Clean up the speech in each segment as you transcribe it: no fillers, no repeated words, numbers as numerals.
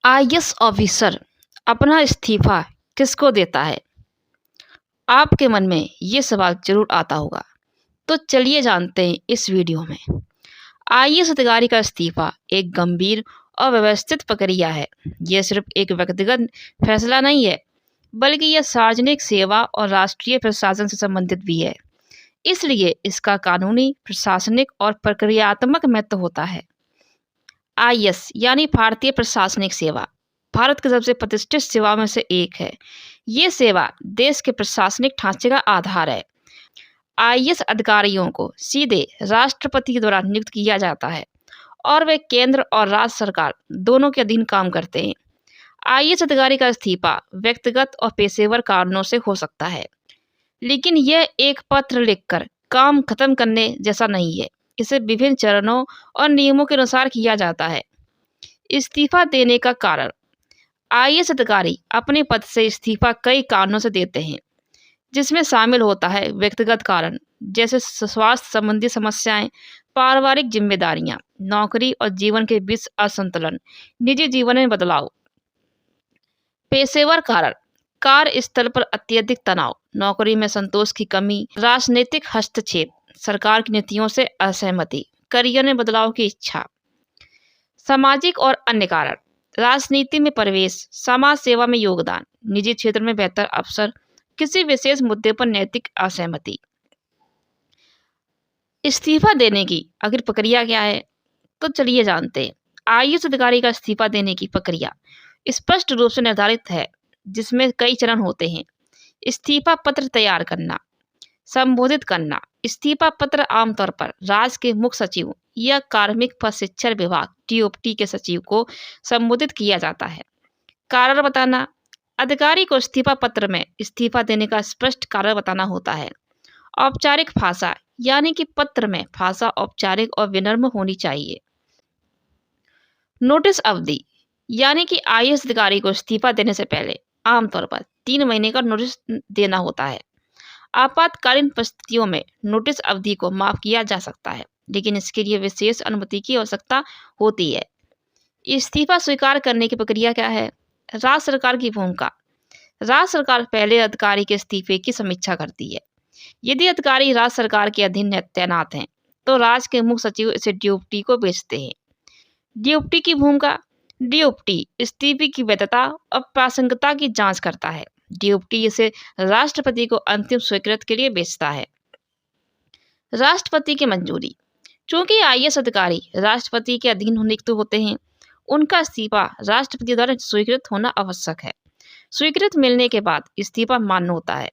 IAS officer अपना इस्तीफा किसको देता है? आपके मन में ये सवाल ज़रूर आता होगा। तो चलिए जानते हैं इस वीडियो में। आईएएस अधिकारी का इस्तीफा एक गंभीर और व्यवस्थित प्रक्रिया है। यह सिर्फ एक व्यक्तिगत फैसला नहीं है, बल्कि यह सार्वजनिक सेवा और राष्ट्रीय प्रशासन से संबंधित भी है। इसलिए इसका कानूनी, प्रशासनिक और प्रक्रियात्मक महत्व होता है। आईएएस यानी भारतीय प्रशासनिक सेवा भारत की सबसे प्रतिष्ठित सेवाओं में से एक है। ये सेवा देश के प्रशासनिक ढांचे का आधार है। आईएएस अधिकारियों को सीधे राष्ट्रपति के द्वारा नियुक्त किया जाता है और वे केंद्र और राज्य सरकार दोनों के अधीन काम करते हैं। आईएएस अधिकारी का इस्तीफा व्यक्तिगत और पेशेवर कारणों से हो सकता है, लेकिन यह एक पत्र लिखकर काम खत्म करने जैसा नहीं है। इसे विभिन्न चरणों और नियमों के अनुसार किया जाता है। इस्तीफा देने का कारण। आईएएस अधिकारी अपने पद से इस्तीफा कई कारणों से देते हैं, जिसमें शामिल होता है व्यक्तिगत कारण जैसे स्वास्थ्य संबंधी समस्याएं, पारिवारिक जिम्मेदारियां, नौकरी और जीवन के बीच असंतुलन, निजी जीवन में बदलाव। पेशेवर कारण। कार्य स्थल पर अत्यधिक तनाव, नौकरी में संतोष की कमी, राजनीतिक हस्तक्षेप, सरकार की नीतियों से असहमति, करियर में बदलाव की इच्छा। सामाजिक और अन्य कारण। राजनीति में प्रवेश, समाज सेवा में योगदान, निजी क्षेत्र में बेहतर अवसर, किसी विशेष मुद्दे पर नैतिक असहमति। इस्तीफा देने की आखिर प्रक्रिया क्या है? तो चलिए जानते हैं। आईएएस अधिकारी का इस्तीफा देने की प्रक्रिया स्पष्ट रूप से निर्धारित है, जिसमें कई चरण होते हैं। इस्तीफा पत्र तैयार करना, संबोधित करना। इस्तीफा पत्र आमतौर पर राज्य के मुख्य सचिव या कार्मिक प्रशिक्षण विभाग टीओपी के सचिव को संबोधित किया जाता है। कारण बताना। अधिकारी को इस्तीफा पत्र में इस्तीफा देने का स्पष्ट कारण बताना होता है। औपचारिक भाषा यानी कि पत्र में भाषा औपचारिक और विनम्र होनी चाहिए। नोटिस अवधि यानी कि आईएएस अधिकारी को इस्तीफा देने से पहले आमतौर पर 3 महीने का नोटिस देना होता है। आपातकालीन परिस्थितियों में नोटिस अवधि को माफ किया जा सकता है, लेकिन इसके लिए विशेष अनुमति की आवश्यकता होती है। इस्तीफा स्वीकार करने की प्रक्रिया क्या है? राज्य सरकार की भूमिका। राज्य सरकार पहले अधिकारी के इस्तीफे की समीक्षा करती है। यदि अधिकारी राज्य सरकार के अधीन तैनात हैं, तो राज्य के मुख्य सचिव इसे डीओपी को भेजते हैं। डीओपी की भूमिका। डीओपी इस्तीफे की वैधता और प्रासंगिकता की जांच करता है। डीओपी इसे राष्ट्रपति को अंतिम स्वीकृति के लिए भेजता है। राष्ट्रपति की मंजूरी। चूंकि आईएएस अधिकारी राष्ट्रपति के अधीन नियुक्त होते हैं, उनका इस्तीफा राष्ट्रपति द्वारा स्वीकृत होना आवश्यक है। स्वीकृति मिलने के बाद इस्तीफा मान्य होता है।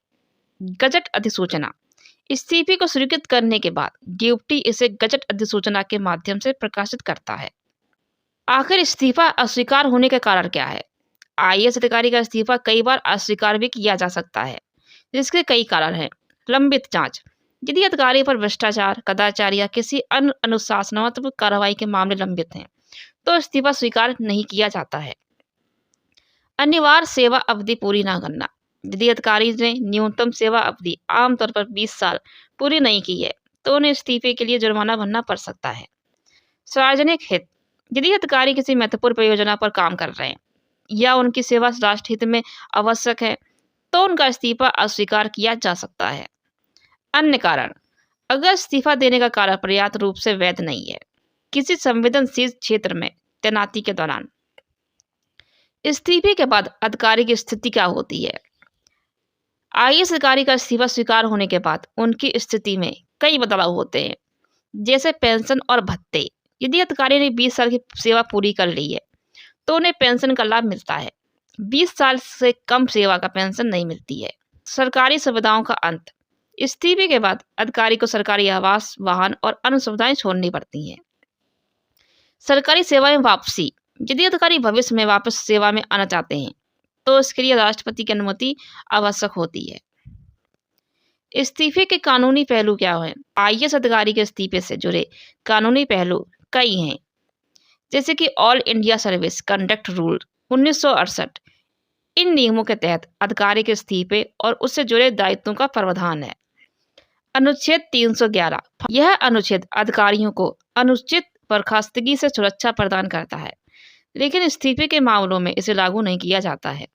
गजट अधिसूचना। इस्तीफे को स्वीकृत करने के बाद डीओपी इसे गजट अधिसूचना के माध्यम से प्रकाशित करता है। आखिर इस्तीफा अस्वीकार होने का कारण क्या है? आईएएस अधिकारी का इस्तीफा कई बार अस्वीकार भी किया जा सकता है, जिसके कई कारण हैं। लंबित जांच। यदि अधिकारी पर भ्रष्टाचार, कदाचार या किसी अन्य अनुशासनात्मक कार्रवाई के मामले लंबित हैं, तो इस्तीफा स्वीकार नहीं किया जाता है। अनिवार्य सेवा अवधि पूरी न करना। यदि अधिकारी ने न्यूनतम सेवा अवधि आमतौर पर 20 साल पूरी नहीं की है, तो उन्हें इस्तीफे के लिए जुर्माना भरना पड़ सकता है। सार्वजनिक हित। यदि अधिकारी किसी महत्वपूर्ण परियोजना पर काम कर रहे हैं या उनकी सेवा राष्ट्रहित में आवश्यक है, तो उनका इस्तीफा अस्वीकार किया जा सकता है। अन्य कारण। अगर इस्तीफा देने का कारण पर्याप्त रूप से वैध नहीं है, किसी संवेदनशील क्षेत्र में तैनाती के दौरान। इस्तीफे के बाद अधिकारी की स्थिति क्या होती है? आईएएस अधिकारी का इस्तीफा स्वीकार होने के बाद उनकी स्थिति में कई बदलाव होते हैं, जैसे पेंशन और भत्ते। यदि अधिकारी ने 20 साल की सेवा पूरी कर ली है, तो उन्हें पेंशन का लाभ मिलता है। 20 साल से कम सेवा का पेंशन नहीं मिलती है। सरकारी सुविधाओं का अंत। इस्तीफे के बाद अधिकारी को सरकारी आवास, वाहन और अन्य सुविधाएं छोड़नी पड़ती हैं। सरकारी सेवा में वापसी। यदि अधिकारी भविष्य में वापस सेवा में आना चाहते हैं, तो इसके लिए राष्ट्रपति की अनुमति आवश्यक होती है। इस्तीफे के कानूनी पहलू क्या हैं? आईएएस अधिकारी के इस्तीफे से जुड़े कानूनी पहलू कई हैं, जैसे कि all India service conduct rule 1968। इन नियमों के तहत अधिकारी के इस्तीफे और उससे जुड़े दायित्वों का प्रावधान है। अनुच्छेद 311। यह अनुच्छेद अधिकारियों को अनुचित बर्खास्तगी से सुरक्षा प्रदान करता है। लेकिन इस्तीफे के मामलों में इसे लागू नहीं किया जाता है।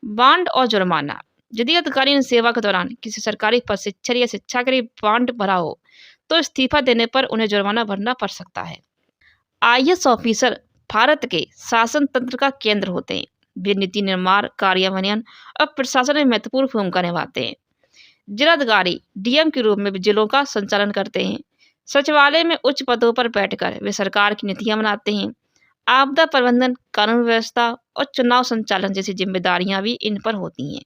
बांड और जुर्माना। यदि अधिकारी ने सेवा के दौरान किसी सरकारी प्रशिक्षण या शिक्षा के लिए बांड भरा हो, तो इस्तीफा देने पर उन्हें जुर्माना भरना पड़ सकता है। आईएएस ऑफिसर भारत के शासन तंत्र का केंद्र होते हैं। वे नीति निर्माण, कार्यान्वयन और प्रशासन में महत्वपूर्ण भूमिका निभाते हैं। जिलाधिकारी डीएम के रूप में भी जिलों का संचालन करते हैं। सचिवालय में उच्च पदों पर बैठकर वे सरकार की नीतियां बनाते हैं। आपदा प्रबंधन, कानून व्यवस्था और चुनाव संचालन जैसी जिम्मेदारियां भी इन पर होती हैं।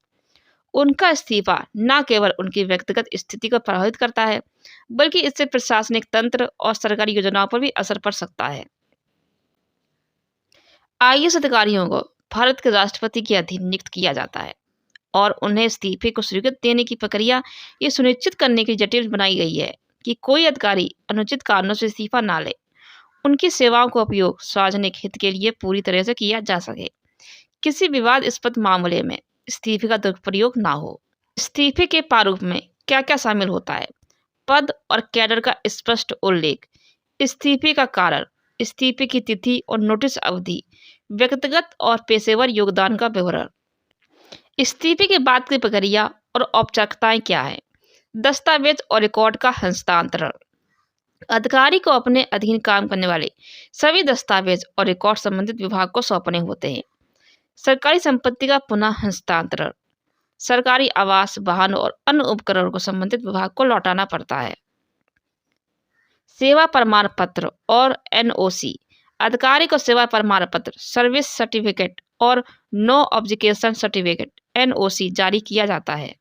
उनका इस्तीफा न केवल उनकी व्यक्तिगत स्थिति को प्रभावित करता है, बल्कि इससे प्रशासनिक तंत्र और सरकारी योजनाओं पर भी असर पड़ सकता है। आईएएस अधिकारियों को भारत के राष्ट्रपति के अधीन नियुक्त किया जाता है और उन्हें इस्तीफे को स्वीकृति देने की प्रक्रिया ये सुनिश्चित करने के लिए जटिल बनाई गई है कि कोई अधिकारी अनुचित कारणों से इस्तीफा ना ले। उनकी सेवाओं का उपयोग सार्वजनिक हित के लिए पूरी तरह से किया जा सके। किसी विवादास्पद मामले में इस्तीफे का दुरुपयोग ना हो। इस्तीफे के प्रारूप में क्या क्या शामिल होता है? पद और कैडर का स्पष्ट उल्लेख, इस्तीफे का कारण, इस्तीफे की तिथि और नोटिस अवधि, व्यक्तिगत और पेशेवर योगदान का विवरण। इस्तीफे के बाद की प्रक्रिया और औपचारिकताएं क्या है? दस्तावेज और रिकॉर्ड का हस्तांतरण। अधिकारी को अपने अधीन काम करने वाले सभी दस्तावेज और रिकॉर्ड संबंधित विभाग को सौंपने होते हैं। सरकारी संपत्ति का पुनः हस्तांतरण। सरकारी आवास, वाहन और अन्य उपकरणों को संबंधित विभाग को लौटाना पड़ता है। सेवा प्रमाण पत्र और एनओसी। अधिकारी को सेवा प्रमाण पत्र, सर्विस सर्टिफिकेट और नो ऑब्जेक्शन सर्टिफिकेट एनओसी जारी किया जाता है।